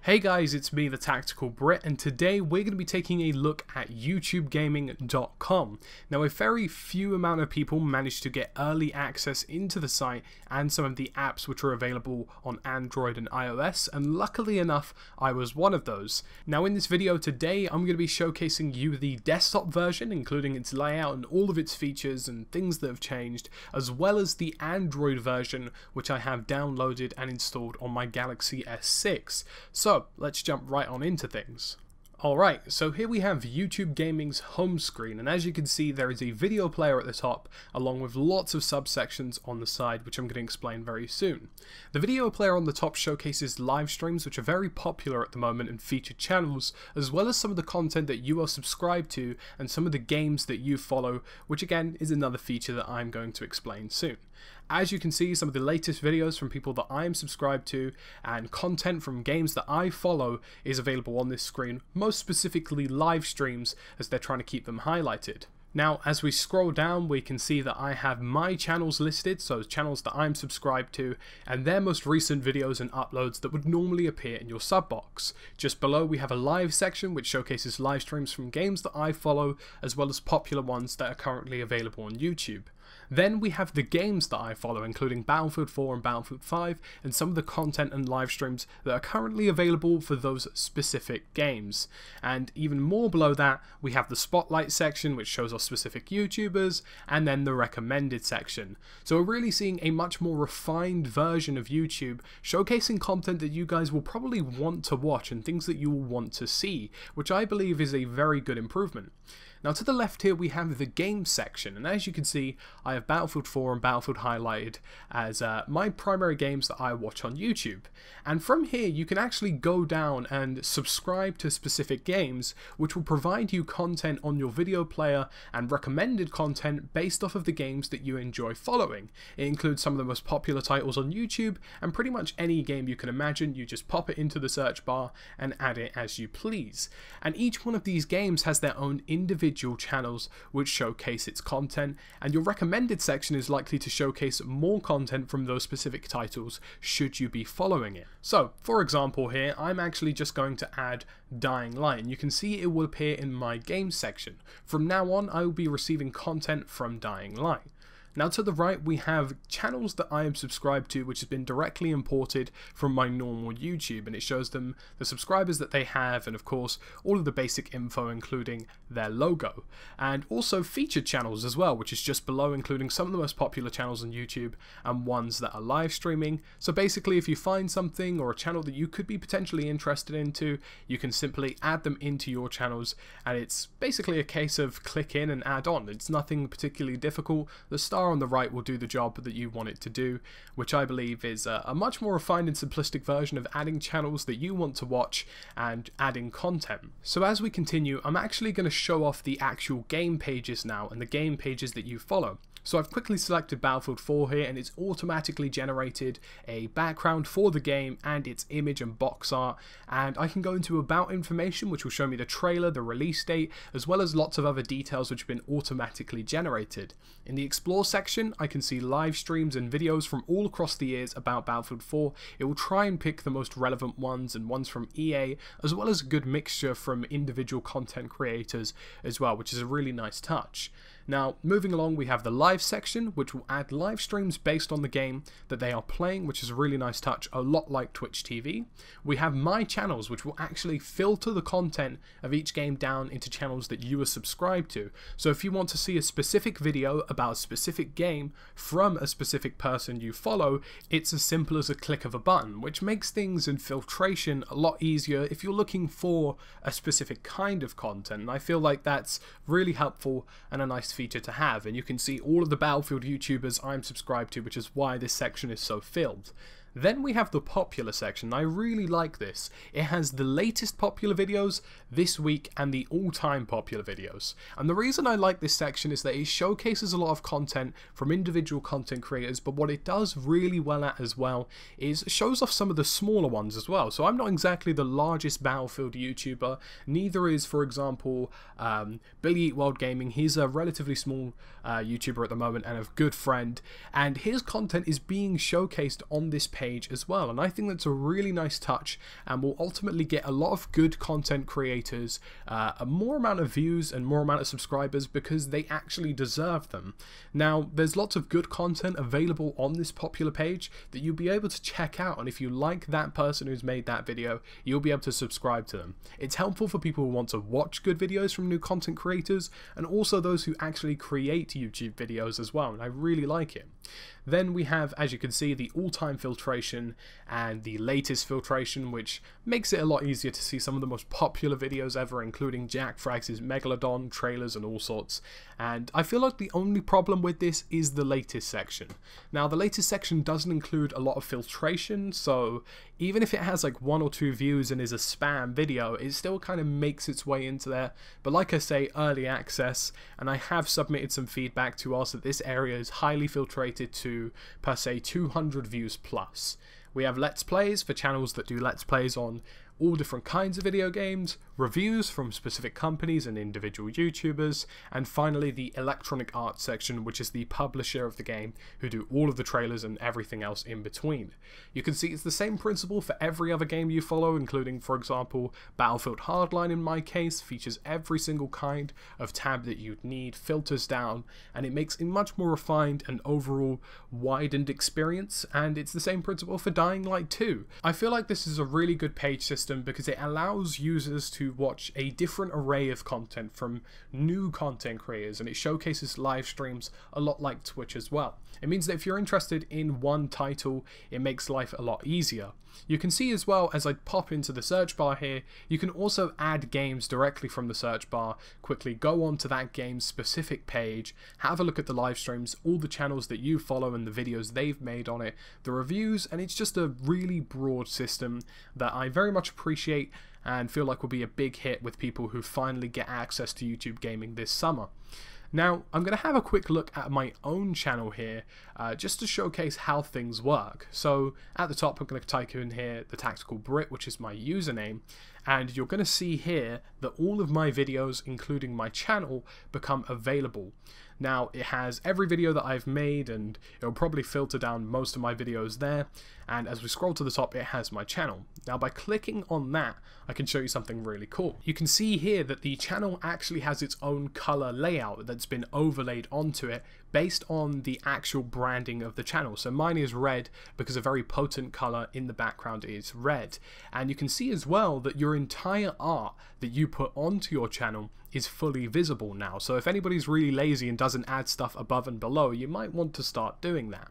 Hey guys, it's me, TheTacticalBrit, and today we're going to be taking a look at YouTubeGaming.com. Now, a very few amount of people managed to get early access into the site and some of the apps which are available on Android and iOS, and luckily enough, I was one of those. Now, in this video today, I'm going to be showcasing you the desktop version, including its layout and all of its features and things that have changed, as well as the Android version, which I have downloaded and installed on my Galaxy S6. So, let's jump right on into things. Alright, so here we have YouTube Gaming's home screen, and as you can see there is a video player at the top along with lots of subsections on the side, which I'm going to explain very soon. The video player on the top showcases live streams, which are very popular at the moment, and featured channels, as well as some of the content that you are subscribed to and some of the games that you follow, which again is another feature that I'm going to explain soon. As you can see, some of the latest videos from people that I am subscribed to and content from games that I follow is available on this screen, most specifically live streams, as they're trying to keep them highlighted. Now, as we scroll down, we can see that I have my channels listed, so channels that I'm subscribed to, and their most recent videos and uploads that would normally appear in your sub box. Just below, we have a live section which showcases live streams from games that I follow, as well as popular ones that are currently available on YouTube. Then we have the games that I follow, including Battlefield 4 and Battlefield 5, and some of the content and live streams that are currently available for those specific games. And even more below that, we have the Spotlight section, which shows off specific YouTubers, and then the Recommended section. So we're really seeing a much more refined version of YouTube, showcasing content that you guys will probably want to watch and things that you will want to see, which I believe is a very good improvement. Now, to the left here we have the games section, and as you can see I have Battlefield 4 and Battlefield highlighted as my primary games that I watch on YouTube. And from here you can actually go down and subscribe to specific games, which will provide you content on your video player and recommended content based off of the games that you enjoy following. It includes some of the most popular titles on YouTube, and pretty much any game you can imagine. You just pop it into the search bar and add it as you please. And each one of these games has their own individual channels which showcase its content, and your recommended section is likely to showcase more content from those specific titles should you be following it. So, for example here, I'm actually just going to add Dying Light, and you can see it will appear in my games section. From now on, I will be receiving content from Dying Light. Now, to the right we have channels that I am subscribed to, which has been directly imported from my normal YouTube, and it shows them the subscribers that they have and of course all of the basic info including their logo, and also featured channels as well, which is just below, including some of the most popular channels on YouTube and ones that are live streaming. So basically, if you find something or a channel that you could be potentially interested into, you can simply add them into your channels, and it's basically a case of click in and add on. It's nothing particularly difficult. The star on the right will do the job that you want it to do, which I believe is a much more refined and simplistic version of adding channels that you want to watch and adding content. So as we continue, I'm actually going to show off the actual game pages now and the game pages that you follow. So I've quickly selected Battlefield 4 here, and it's automatically generated a background for the game and its image and box art, and I can go into about information, which will show me the trailer, the release date, as well as lots of other details which have been automatically generated. In the explore section I can see live streams and videos from all across the years about Battlefield 4. It will try and pick the most relevant ones and ones from EA, as well as a good mixture from individual content creators as well, which is a really nice touch. Now, moving along, we have the live section, which will add live streams based on the game that they are playing, which is a really nice touch, a lot like Twitch TV. We have my channels, which will actually filter the content of each game down into channels that you are subscribed to. So if you want to see a specific video about a specific game from a specific person you follow, it's as simple as a click of a button, which makes things in filtration a lot easier if you're looking for a specific kind of content. And I feel like that's really helpful and a nice feature to have, and you can see all of the Battlefield YouTubers I'm subscribed to, which is why this section is so filled. Then we have the popular section. I really like this. It has the latest popular videos this week and the all-time popular videos. And the reason I like this section is that it showcases a lot of content from individual content creators, but what it does really well at as well is shows off some of the smaller ones as well. So I'm not exactly the largest Battlefield YouTuber, neither is, for example, Billy Eat World Gaming. He's a relatively small YouTuber at the moment and a good friend, and his content is being showcased on this page page as well, and I think that's a really nice touch and will ultimately get a lot of good content creators a more amount of views and more amount of subscribers because they actually deserve them. Now, there's lots of good content available on this popular page that you'll be able to check out, and if you like that person who's made that video, you'll be able to subscribe to them. It's helpful for people who want to watch good videos from new content creators and also those who actually create YouTube videos as well, and I really like it. Then we have, as you can see, the all-time filtration and the latest filtration, which makes it a lot easier to see some of the most popular videos ever, including Jack Frags' Megalodon trailers and all sorts. And I feel like the only problem with this is the latest section. Now, the latest section doesn't include a lot of filtration, so even if it has like 1 or 2 views and is a spam video, it still kind of makes its way into there. But like I say, early access, and I have submitted some feedback to us that this area is highly filtrated to, per se, 200 views plus. We have Let's Plays for channels that do Let's Plays on all different kinds of video games, reviews from specific companies and individual YouTubers, and finally the Electronic Arts section, which is the publisher of the game, who do all of the trailers and everything else in between. You can see it's the same principle for every other game you follow, including, for example, Battlefield Hardline in my case, features every single kind of tab that you'd need, filters down, and it makes a much more refined and overall widened experience, and it's the same principle for Dying Light 2. I feel like this is a really good page system because it allows users to watch a different array of content from new content creators, and it showcases live streams a lot like Twitch as well. It means that if you're interested in one title, it makes life a lot easier. You can see as well, as I pop into the search bar here, you can also add games directly from the search bar, quickly go on to that game's specific page, have a look at the live streams, all the channels that you follow and the videos they've made on it, the reviews, and it's just a really broad system that I very much appreciate and feel like will be a big hit with people who finally get access to YouTube gaming this summer. Now, I'm going to have a quick look at my own channel here, just to showcase how things work. So, at the top I'm going to type in here TheTacticalBrit, which is my username, and you're going to see here that all of my videos, including my channel, become available. Now, it has every video that I've made, and it'll probably filter down most of my videos there, and as we scroll to the top, it has my channel. Now, by clicking on that, I can show you something really cool. You can see here that the channel actually has its own color layout that's been overlaid onto it based on the actual branding of the channel. So mine is red because a very potent color in the background is red. And you can see as well that your entire art that you put onto your channel is fully visible now. So if anybody's really lazy and doesn't add stuff above and below, you might want to start doing that.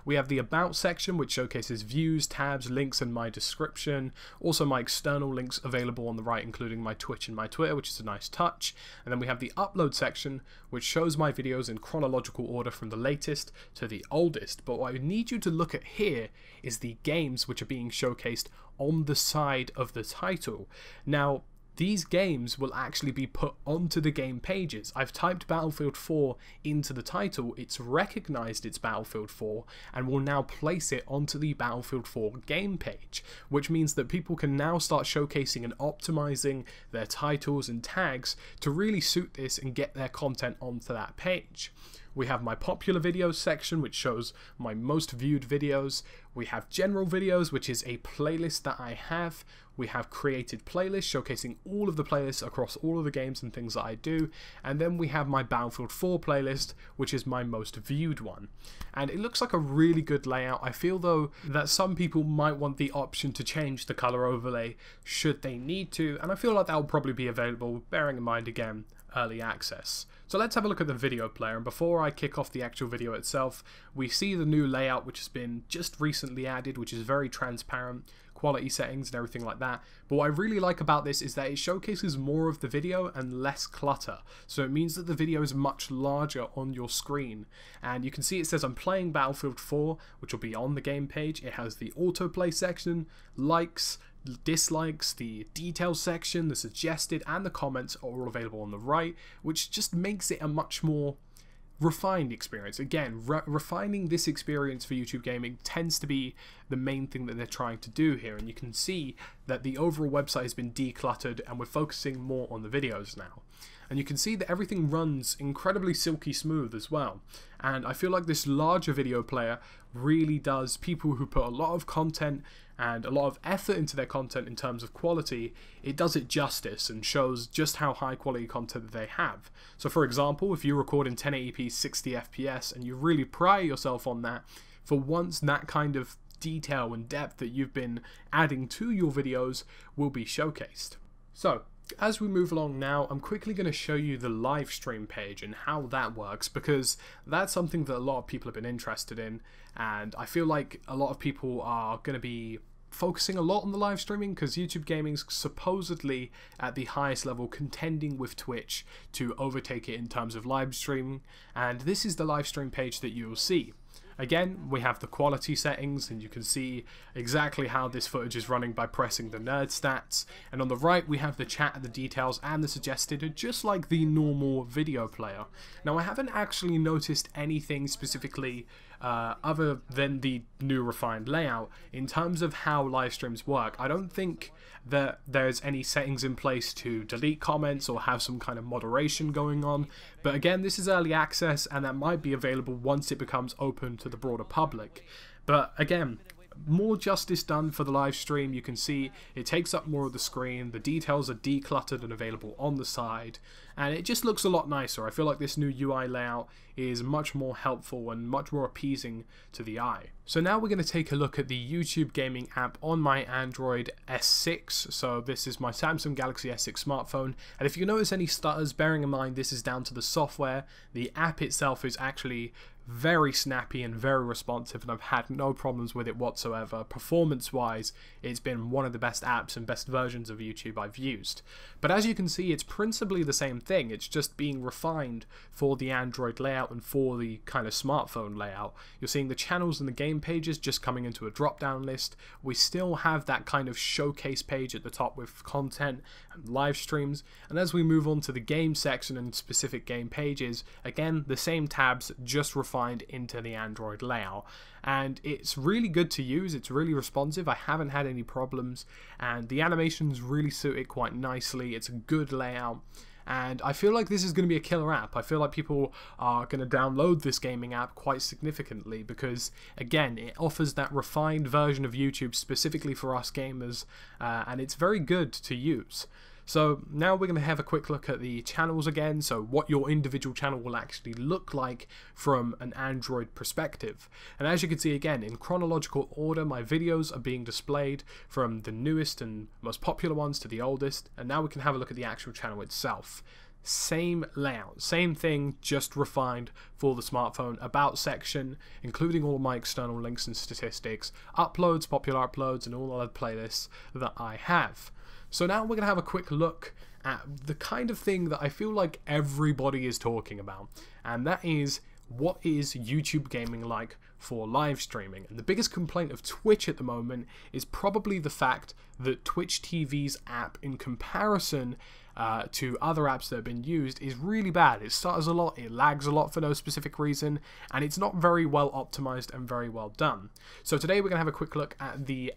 We have the About section, which showcases views, tabs, links, and my description. Also my external links available on the right, including my Twitch and my Twitter, which is a nice touch. And then we have the Upload section, which shows my videos in chronological order from the latest to the oldest. But what I need you to look at here is the games which are being showcased on the side of the title. Now, these games will actually be put onto the game pages. I've typed Battlefield 4 into the title, it's recognized it's Battlefield 4, and will now place it onto the Battlefield 4 game page, which means that people can now start showcasing and optimizing their titles and tags to really suit this and get their content onto that page. We have my popular videos section, which shows my most viewed videos. We have general videos, which is a playlist that I have. We have created playlists showcasing all of the playlists across all of the games and things that I do. And then we have my Battlefield 4 playlist, which is my most viewed one. And it looks like a really good layout. I feel though that some people might want the option to change the color overlay should they need to. And I feel like that will probably be available, bearing in mind again, early access. So let's have a look at the video player, and before I kick off the actual video itself, we see the new layout which has been just recently added, which is very transparent, quality settings and everything like that. But what I really like about this is that it showcases more of the video and less clutter. So it means that the video is much larger on your screen. And you can see it says I'm playing Battlefield 4, which will be on the game page. It has the autoplay section, likes, dislikes, the details section, the suggested, and the comments are all available on the right, which just makes it a much more refined experience. Again, refining this experience for YouTube gaming tends to be the main thing that they're trying to do here. And you can see that the overall website has been decluttered and we're focusing more on the videos now. And you can see that everything runs incredibly silky smooth as well. And I feel like this larger video player really does people who put a lot of content and a lot of effort into their content in terms of quality, it does it justice and shows just how high quality content they have. So for example, if you record in 1080p 60 FPS and you really pride yourself on that, for once that kind of detail and depth that you've been adding to your videos will be showcased. So as we move along now, I'm quickly going to show you the live stream page and how that works, because that's something that a lot of people have been interested in, and I feel like a lot of people are going to be focusing a lot on the live streaming because YouTube Gaming's supposedly at the highest level, contending with Twitch to overtake it in terms of live streaming, and this is the live stream page that you'll see. Again, we have the quality settings, and you can see exactly how this footage is running by pressing the nerd stats. And on the right, we have the chat, the details, and the suggested, just like the normal video player. Now, I haven't actually noticed anything specifically other than the new refined layout in terms of how live streams work. I don't think that there's any settings in place to delete comments or have some kind of moderation going on, but again, this is early access and that might be available once it becomes open to the broader public. But again, more justice done for the live stream. You can see it takes up more of the screen, the details are decluttered and available on the side, and it just looks a lot nicer. I feel like this new UI layout is much more helpful and much more appeasing to the eye. So now we're going to take a look at the YouTube Gaming app on my Android S6. So this is my Samsung Galaxy S6 smartphone, and if you notice any stutters, bearing in mind this is down to the software, the app itself is actually very snappy and very responsive, and I've had no problems with it whatsoever. Performance wise, it's been one of the best apps and best versions of YouTube I've used. But as you can see, it's principally the same thing, it's just being refined for the Android layout and for the kind of smartphone layout. You're seeing the channels and the game pages just coming into a drop down list. We still have that kind of showcase page at the top with content and live streams, and as we move on to the game section and specific game pages, again the same tabs, just refined into the Android layout, and it's really good to use. It's really responsive. I haven't had any problems, and the animations really suit it quite nicely. It's a good layout, and I feel like this is going to be a killer app. I feel like people are going to download this gaming app quite significantly because, again, it offers that refined version of YouTube specifically for us gamers, and it's very good to use. So now we're going to have a quick look at the channels again, so what your individual channel will actually look like from an Android perspective. And as you can see, again, in chronological order, my videos are being displayed from the newest and most popular ones to the oldest, and now we can have a look at the actual channel itself. Same layout, same thing, just refined for the smartphone. About section, including all of my external links and statistics, uploads, popular uploads, and all other playlists that I have. So now we're going to have a quick look at the kind of thing that I feel like everybody is talking about, and that is, what is YouTube Gaming like for live streaming? And the biggest complaint of Twitch at the moment is probably the fact that Twitch TV's app, in comparison to other apps that have been used, is really bad. It stutters a lot, it lags a lot for no specific reason, and it's not very well optimized and very well done. So today we're going to have a quick look at the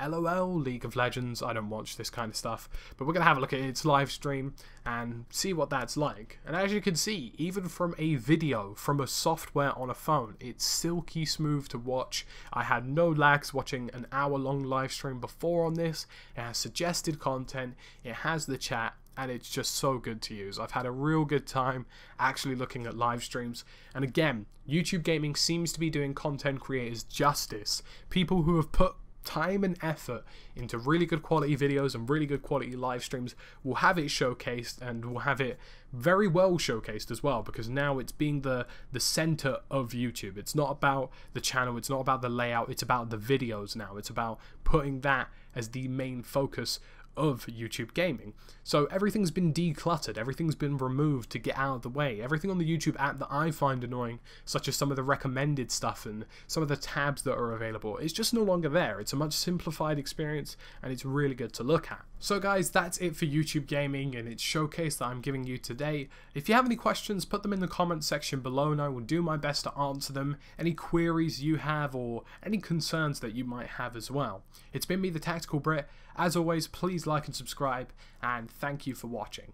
LOL, League of Legends. I don't watch this kind of stuff, but we're going to have a look at its live stream and see what that's like. And as you can see, even from a video, from a software on a phone, it's silky smooth to watch. I had no lags watching an hour-long live stream before on this. It has suggested content, it has the chat, and it's just so good to use. I've had a real good time actually looking at live streams, and again, YouTube Gaming seems to be doing content creators justice. People who have put time and effort into really good quality videos and really good quality live streams will have it showcased, and will have it very well showcased as well, because now it's being the center of YouTube. It's not about the channel, it's not about the layout, it's about the videos now. It's about putting that as the main focus of YouTube gaming. So everything's been decluttered, everything's been removed to get out of the way. Everything on the YouTube app that I find annoying, such as some of the recommended stuff and some of the tabs that are available, is just no longer there. It's a much simplified experience and it's really good to look at. So guys, that's it for YouTube gaming and its showcase that I'm giving you today. If you have any questions, put them in the comments section below and I will do my best to answer them. Any queries you have or any concerns that you might have as well. It's been me, the Tactical Brit. As always, please like and subscribe, and thank you for watching.